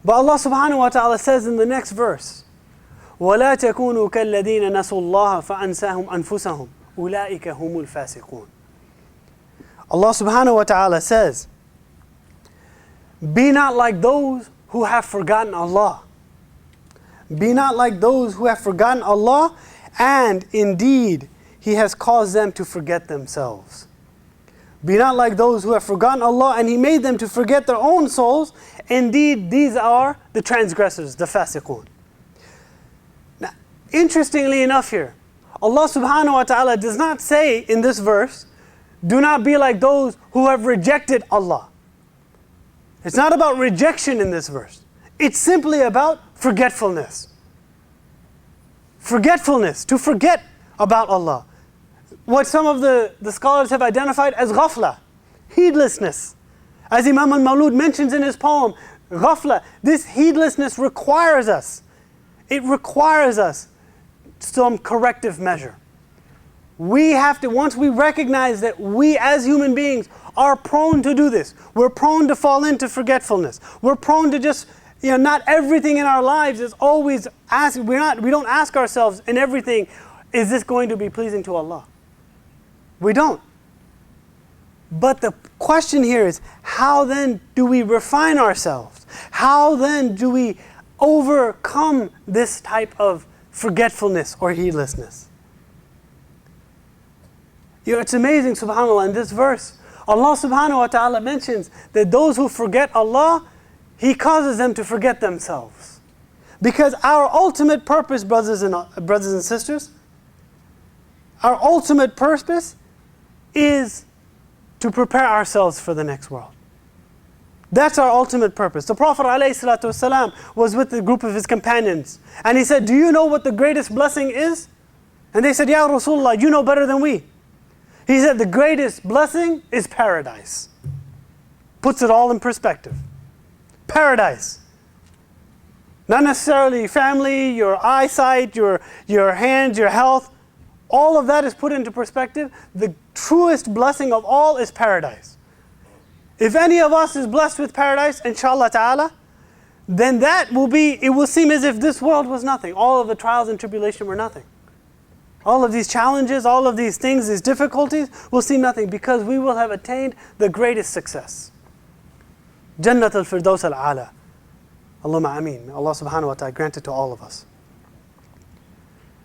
But Allah subhanahu wa ta'ala says in the next verse, وَلَا تَكُونُوا كَالَّذِينَ نَسُوا اللَّهَ فَأَنْسَاهُمْ أَنفُسَهُمْ أُولَٰئِكَ هُمُ الْفَاسِقُونَ. Allah subhanahu wa ta'ala says, be not like those who have forgotten Allah. Be not like those who have forgotten Allah, and indeed He has caused them to forget themselves. Be not like those who have forgotten Allah, and He made them to forget their own souls. Indeed, these are the transgressors, the fasiqun. Now, interestingly enough here, Allah subhanahu wa ta'ala does not say in this verse, do not be like those who have rejected Allah. It's not about rejection in this verse. It's simply about forgetfulness. Forgetfulness, to forget about Allah. What some of the scholars have identified as ghafla, heedlessness. As Imam al-Mawlud mentions in his poem, ghafla, this heedlessness requires us. It requires us some corrective measure. We have to, once we recognize that we as human beings are prone to do this, we're prone to fall into forgetfulness. We're prone to just, not everything in our lives is always asking, we don't ask ourselves in everything, is this going to be pleasing to Allah? We don't. But the question here is, how then do we refine ourselves? How then do we overcome this type of forgetfulness or heedlessness? It's amazing, subhanAllah, in this verse, Allah subhanahu wa ta'ala mentions that those who forget Allah, He causes them to forget themselves. Because our ultimate purpose, brothers and sisters, our ultimate purpose is to prepare ourselves for the next world. That's our ultimate purpose. The Prophet ﷺ was with a group of his companions, and he said, do you know what the greatest blessing is? And they said, Ya Rasulullah, you know better than we. He said, the greatest blessing is paradise. Puts it all in perspective. Paradise. Not necessarily family, your eyesight, your hands, your health. All of that is put into perspective. The truest blessing of all is paradise. If any of us is blessed with paradise, inshallah ta'ala, then it will seem as if this world was nothing. All of the trials and tribulation were nothing. All of these challenges, all of these things, these difficulties will seem nothing, because we will have attained the greatest success. Jannat al-Firdaus al-Ala. Allahumma ameen. May Allah subhanahu wa ta'ala grant it to all of us.